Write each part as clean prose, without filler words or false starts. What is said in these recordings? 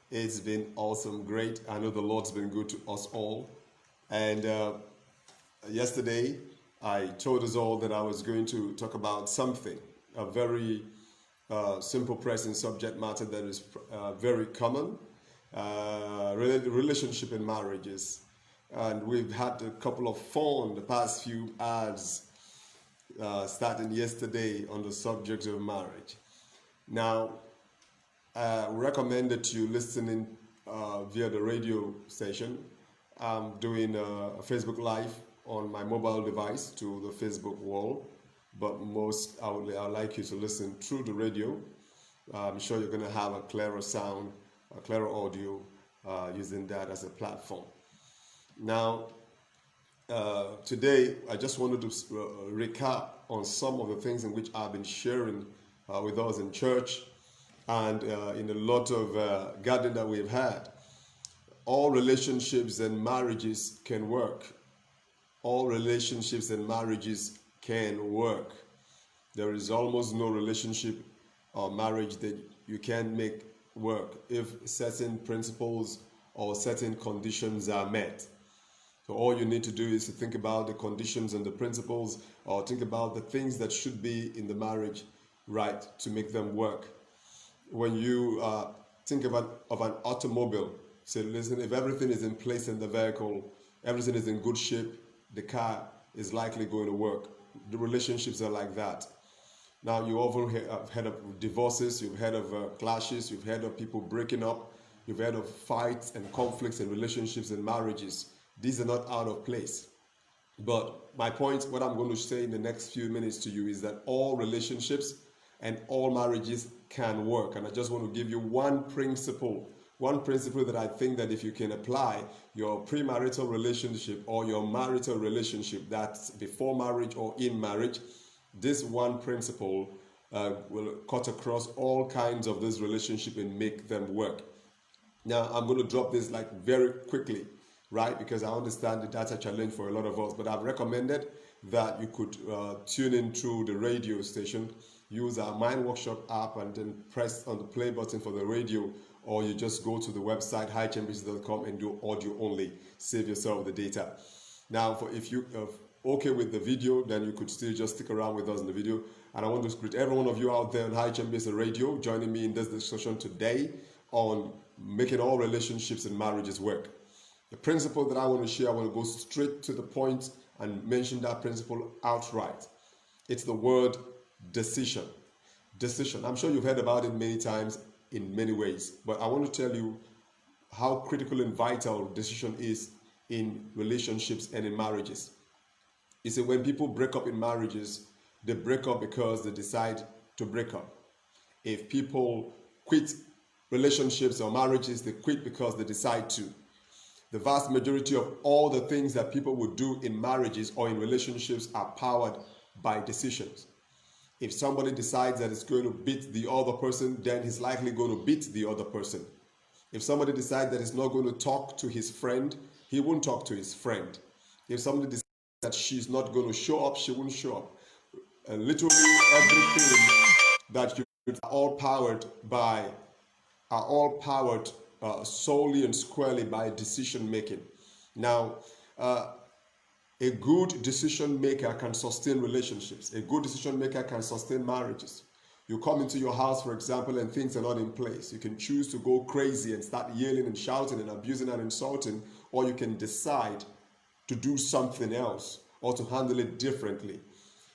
It's been awesome, great. I know the Lord's been good to us all. And yesterday, I told us all that I was going to talk about something, a very simple, present subject matter that is very common, relationship in marriages. And we've had a couple of fun the past few hours, starting yesterday on the subject of marriage. Now, recommended you listening via the radio station. I'm doing a Facebook Live on my mobile device to the Facebook wall, but I would like you to listen through the radio. I'm sure you're going to have a clearer sound, a clearer audio using that as a platform. Now, today I just wanted to recap on some of the things in which I've been sharing with us in church and in a lot of gathering that we've had. All relationships and marriages can work. All relationships and marriages can work. There is almost no relationship or marriage that you can't make work if certain principles or certain conditions are met. So all you need to do is to think about the conditions and the principles, or think about the things that should be in the marriage, right, to make them work. When you think of an automobile, say, listen, if everything is in place in the vehicle, everything is in good shape, the car is likely going to work. The relationships are like that. Now, you often have heard of divorces, you've heard of clashes, you've heard of people breaking up, you've heard of fights and conflicts in relationships and marriages. These are not out of place. But my point, what I'm going to say in the next few minutes to you, is that all relationships and all marriages can work. And I just want to give you one principle that I think that if you can apply your premarital relationship or your marital relationship, that's before marriage or in marriage, this one principle will cut across all kinds of this relationship and make them work. Now, I'm going to drop this like very quickly, right? Because I understand that that's a challenge for a lot of us, but I've recommended that you could tune in through the radio station, use our Mind Workshop app, and then press on the play button for the radio, or you just go to the website highchambers.com and do audio only. Save yourself the data. Now, if you okay with the video, then you could still just stick around with us in the video. And I want to greet every one of you out there on High Chambers Radio joining me in this discussion today on making all relationships and marriages work. The principle that I want to share, I want to go straight to the point and mention that principle outright. It's the word decision. Decision. I'm sure you've heard about it many times in many ways, but I want to tell you how critical and vital decision is in relationships and in marriages. You see, when people break up in marriages, they break up because they decide to break up. If people quit relationships or marriages, they quit because they decide to. The vast majority of all the things that people would do in marriages or in relationships are powered by decisions. If somebody decides that it's going to beat the other person, then he's likely going to beat the other person. If somebody decides that he's not going to talk to his friend, he won't talk to his friend. If somebody decides that she's not going to show up, she won't show up. Literally everything that you are all powered solely and squarely by decision making. Now, a good decision maker can sustain relationships. A good decision maker can sustain marriages. You come into your house, for example, and things are not in place. You can choose to go crazy and start yelling and shouting and abusing and insulting, or you can decide to do something else or to handle it differently.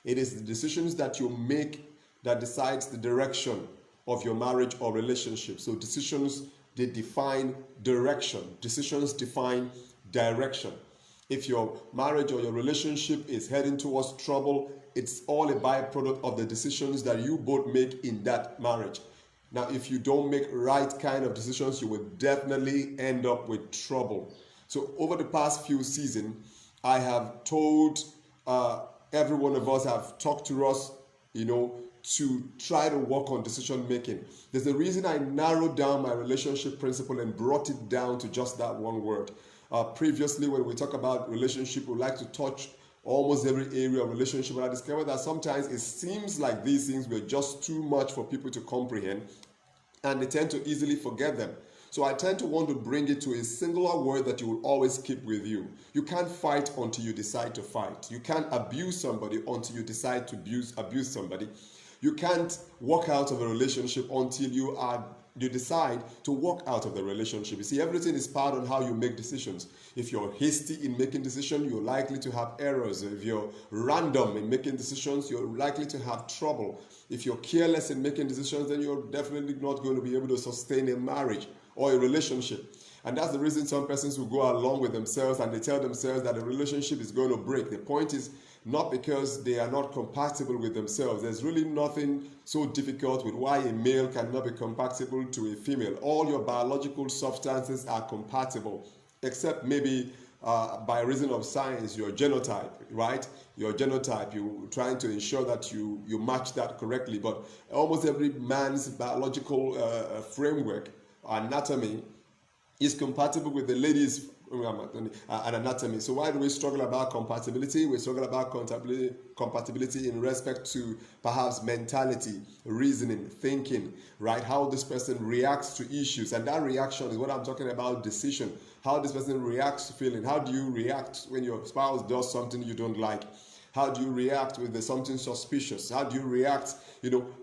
It is the decisions that you make that decides the direction of your marriage or relationship. So decisions, they define direction. Decisions define direction. If your marriage or your relationship is heading towards trouble, it's all a byproduct of the decisions that you both make in that marriage. Now, if you don't make right kind of decisions, you will definitely end up with trouble. So over the past few seasons, I have told every one of us, have talked to us, to try to work on decision making. There's a reason I narrowed down my relationship principle and brought it down to just that one word. Previously, when we talk about relationship, we like to touch almost every area of relationship, but I discovered that sometimes it seems like these things were just too much for people to comprehend, and they tend to easily forget them. So I tend to want to bring it to a singular word that you will always keep with you. You can't fight until you decide to fight. You can't abuse somebody until you decide to abuse somebody. You can't walk out of a relationship until you decide to walk out of the relationship. You see, everything is part on how you make decisions. If you're hasty in making decisions, you're likely to have errors. If you're random in making decisions, you're likely to have trouble. If you're careless in making decisions, then you're definitely not going to be able to sustain a marriage or a relationship. And that's the reason some persons will go along with themselves and they tell themselves that a relationship is going to break. The point is not because they are not compatible with themselves. There's really nothing so difficult with why a male cannot be compatible to a female. All your biological substances are compatible, except maybe by reason of science, your genotype, right? Your genotype, you're trying to ensure that you match that correctly. But almost every man's biological framework, anatomy, is compatible with the lady's anatomy. So why do we struggle about compatibility? We struggle about compatibility in respect to perhaps mentality, reasoning, thinking, right? How this person reacts to issues. And that reaction is what I'm talking about, decision. How this person reacts to feeling. How do you react when your spouse does something you don't like? How do you react with something suspicious? How do you react?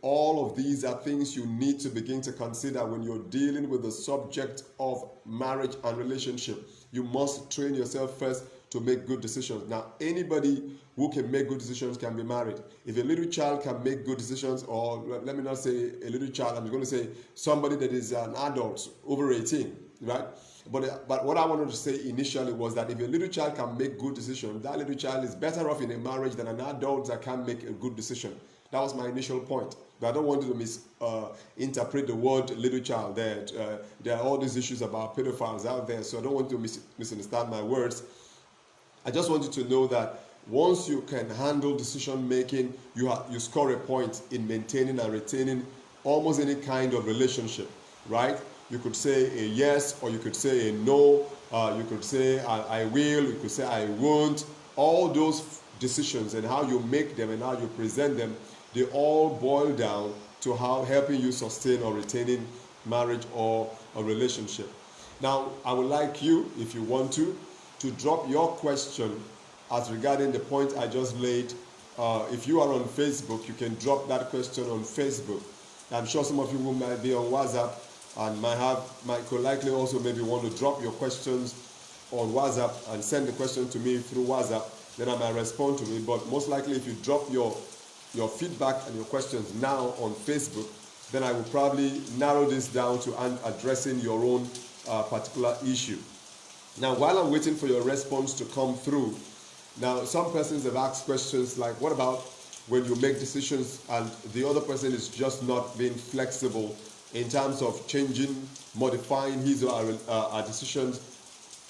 All of these are things you need to begin to consider when you're dealing with the subject of marriage and relationship. You must train yourself first to make good decisions. Now, anybody who can make good decisions can be married. If a little child can make good decisions, or let me not say a little child, I'm going to say somebody that is an adult over 18, right? But what I wanted to say initially was that if a little child can make good decisions, that little child is better off in a marriage than an adult that can't make a good decision. That was my initial point. But I don't want you to misinterpret the word little child there. There are all these issues about pedophiles out there, so I don't want you to misunderstand my words. I just want you to know that once you can handle decision making, you score a point in maintaining and retaining almost any kind of relationship, right? You could say a yes, or you could say a no, you could say I will, you could say I won't. All those decisions and how you make them and how you present them, they all boil down to how helping you sustain or retaining marriage or a relationship. Now, I would like you, if you want to drop your question as regarding the point I just laid. If you are on Facebook, you can drop that question on Facebook. I'm sure some of you who might be on WhatsApp and might likely also maybe want to drop your questions on WhatsApp and send the question to me through WhatsApp. Then I might respond to it. But most likely, if you drop your feedback and your questions now on Facebook, then I will probably narrow this down to addressing your own particular issue. Now, while I'm waiting for your response to come through, now some persons have asked questions like, what about when you make decisions and the other person is just not being flexible in terms of changing, modifying his or her decisions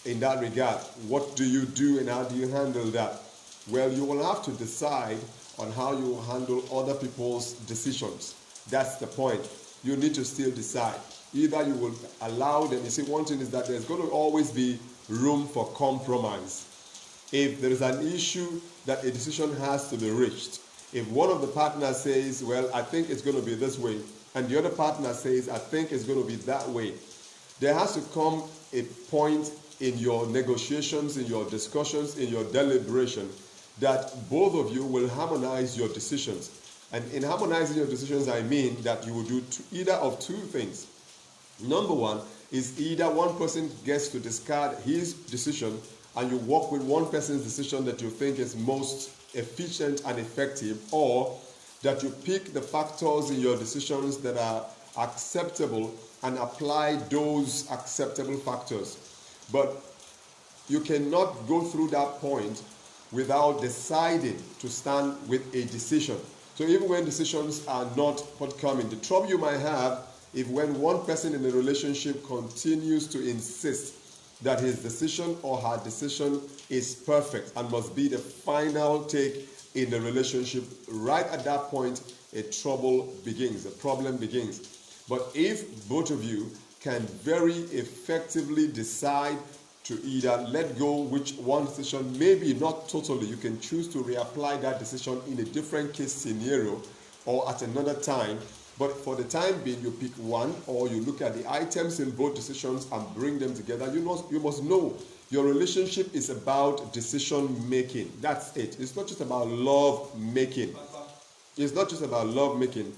in that regard? What do you do and how do you handle that? Well, you will have to decide on how you handle other people's decisions. That's the point. You need to still decide. Either you will allow them. You see, one thing is that there's going to always be room for compromise. If there is an issue that a decision has to be reached, if one of the partners says, well, I think it's going to be this way, and the other partner says, I think it's going to be that way, there has to come a point in your negotiations, in your discussions, in your deliberation, that both of you will harmonize your decisions. And in harmonizing your decisions, I mean that you will do either of two things. Number one is either one person gets to discard his decision and you work with one person's decision that you think is most efficient and effective, or that you pick the factors in your decisions that are acceptable and apply those acceptable factors. But you cannot go through that point without deciding to stand with a decision. So even when decisions are not forthcoming, the trouble you might have if when one person in a relationship continues to insist that his decision or her decision is perfect and must be the final take in the relationship, right at that point, a problem begins. But if both of you can very effectively decide to either let go which one decision, maybe not totally, you can choose to reapply that decision in a different case scenario or at another time, But for the time being, you pick one, or you look at the items in both decisions and bring them together. You must know your relationship is about decision making. That's it. It's not just about love making. It's not just about love making.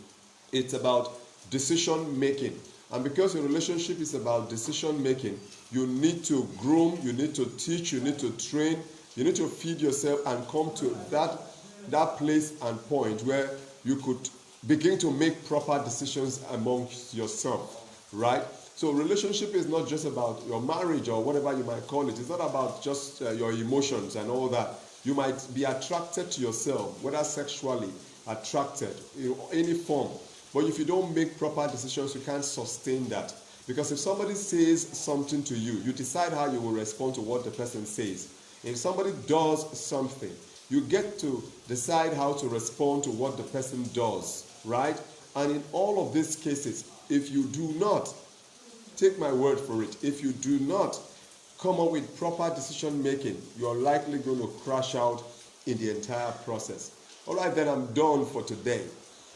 It's about decision making. And because your relationship is about decision making, you need to groom, you need to teach, you need to train, you need to feed yourself and come to that place and point where you could begin to make proper decisions amongst yourself, right? So relationship is not just about your marriage or whatever you might call it. It's not about just your emotions and all that. You might be attracted to yourself, whether sexually attracted in any form. But if you don't make proper decisions, you can't sustain that. Because if somebody says something to you, you decide how you will respond to what the person says. If somebody does something, you get to decide how to respond to what the person does, right? And in all of these cases, if you do not, take my word for it, if you do not come up with proper decision making, you're likely going to crash out in the entire process. All right, then I'm done for today.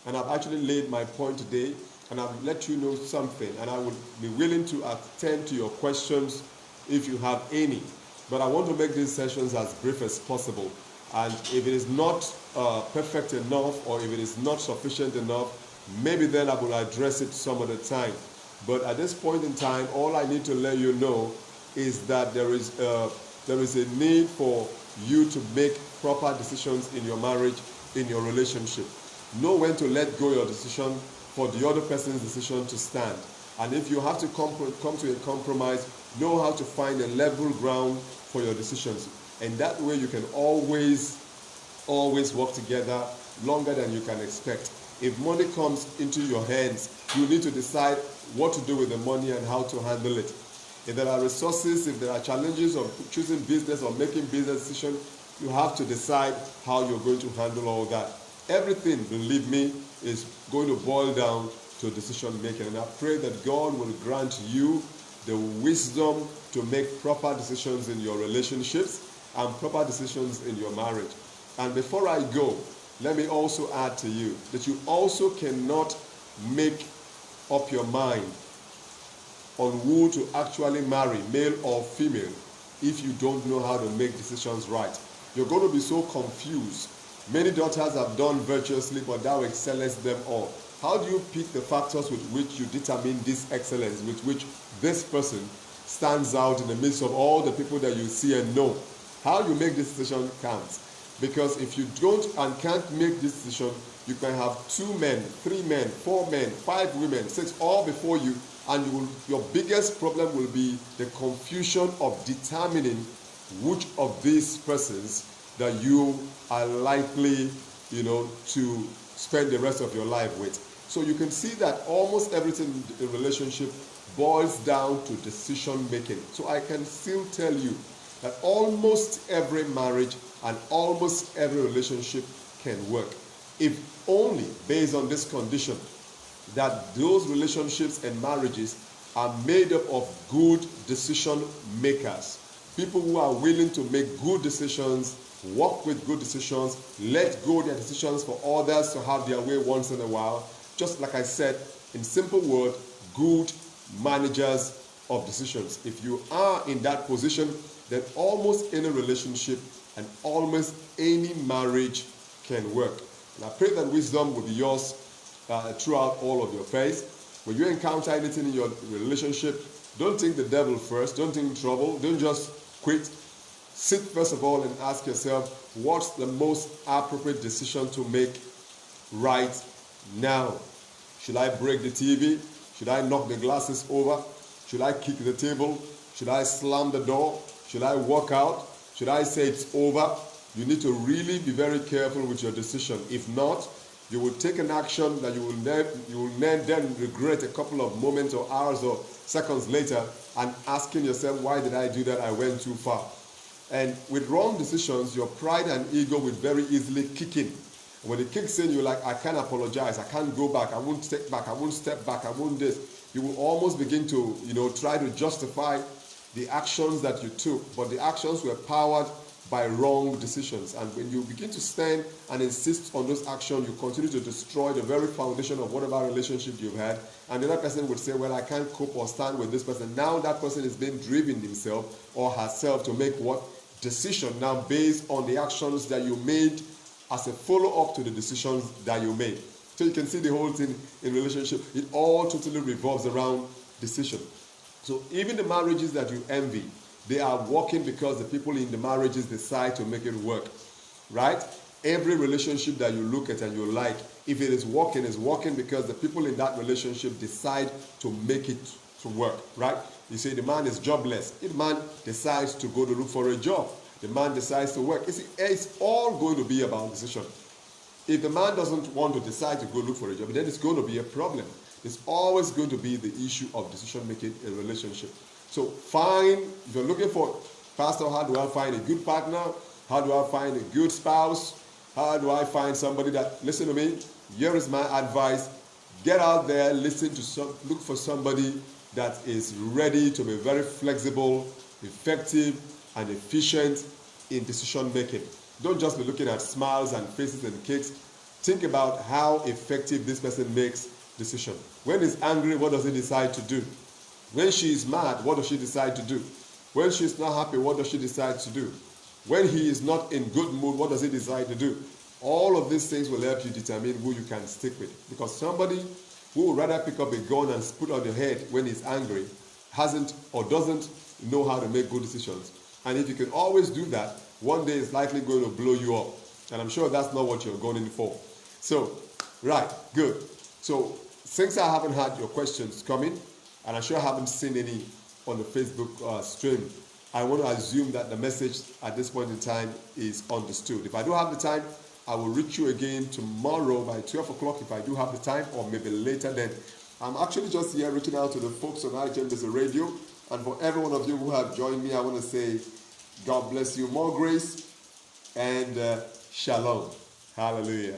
And I've actually laid my point today, and I've let you know something, and I would be willing to attend to your questions if you have any. But I want to make these sessions as brief as possible. And if it is not perfect enough, or if it is not sufficient enough, maybe then I will address it some other time. But at this point in time, all I need to let you know is that there is a need for you to make proper decisions in your marriage, in your relationship. Know when to let go your decision for the other person's decision to stand. And if you have to come to a compromise, know how to find a level ground for your decisions. And that way you can always work together longer than you can expect. If money comes into your hands, you need to decide what to do with the money and how to handle it. If there are resources, if there are challenges of choosing business or making business decisions, you have to decide how you're going to handle all that. Everything, believe me, is going to boil down to decision making. And I pray that God will grant you the wisdom to make proper decisions in your relationships and proper decisions in your marriage. And before I go, let me also add to you that you also cannot make up your mind on who to actually marry, male or female, if you don't know how to make decisions right. You're going to be so confused. Many daughters have done virtuously, but thou excellest them all. How do you pick the factors with which you determine this excellence, with which this person stands out in the midst of all the people that you see and know? How you make this decision counts. Because if you don't and can't make this decision, you can have 2 men, 3 men, 4 men, 5 women, 6, all before you, and your biggest problem will be the confusion of determining which of these persons that you are likely, to spend the rest of your life with. So you can see that almost everything in a relationship boils down to decision making. So I can still tell you that almost every marriage and almost every relationship can work, if only based on this condition, that those relationships and marriages are made up of good decision makers, people who are willing to make good decisions, work with good decisions, let go their decisions for others to have their way once in a while. Just like I said, in simple words, good managers of decisions. If you are in that position, then almost any relationship and almost any marriage can work. And I pray that wisdom will be yours throughout all of your faith. When you encounter anything in your relationship, don't think the devil first, don't think trouble, don't just quit. Sit first of all and ask yourself, what's the most appropriate decision to make right now? Should I break the TV? Should I knock the glasses over? Should I kick the table? Should I slam the door? Should I walk out? Should I say it's over? You need to really be very careful with your decision. If not, you will take an action that you will then regret a couple of moments or hours or seconds later, and asking yourself, why did I do that? I went too far. And with wrong decisions, your pride and ego will very easily kick in. When it kicks in, you're like, I can't apologize, I can't go back, I won't take back, I won't step back, I won't this. You will almost begin to, try to justify the actions that you took, but the actions were powered by wrong decisions. And when you begin to stand and insist on those actions, you continue to destroy the very foundation of whatever relationship you've had. And the other person would say, well, I can't cope or stand with this person. Now that person is being driven himself or herself to make what? Decision now based on the actions that you made as a follow-up to the decisions that you made. So you can see the whole thing in relationship. It all totally revolves around decision. So even the marriages that you envy, they are working because the people in the marriages decide to make it work, right? Every relationship that you look at and you like, if it is working because the people in that relationship decide to make it to work, right? You say the man is jobless. If the man decides to go to look for a job, the man decides to work. You see, it's all going to be about decision. If the man doesn't want to decide to go look for a job, then it's going to be a problem. It's always going to be the issue of decision making in a relationship. So if you're looking for, Pastor, how do I find a good partner? How do I find a good spouse? How do I find somebody that, listen to me, here is my advice. Get out there, look for somebody that is ready to be very flexible, effective, and efficient in decision making. Don't just be looking at smiles and faces and cakes. Think about how effective this person makes decision. When he's angry, what does he decide to do? When she is mad, what does she decide to do? When she's not happy, what does she decide to do? When he is not in good mood, what does he decide to do? All of these things will help you determine who you can stick with. Because somebody who would rather pick up a gun and put on your head when he's angry hasn't or doesn't know how to make good decisions. And if you can always do that, one day it's likely going to blow you up. And I'm sure that's not what you're going in for. So, right, good. So, since I haven't had your questions coming, and I'm sure I haven't seen any on the Facebook stream, I want to assume that the message at this point in time is understood. If I do have the time, I will reach you again tomorrow by 12 o'clock if I do have the time, or maybe later then. I'm actually just here reaching out to the folks on iGenesis Radio, and for every one of you who have joined me, I want to say God bless you, more grace, and shalom. Hallelujah.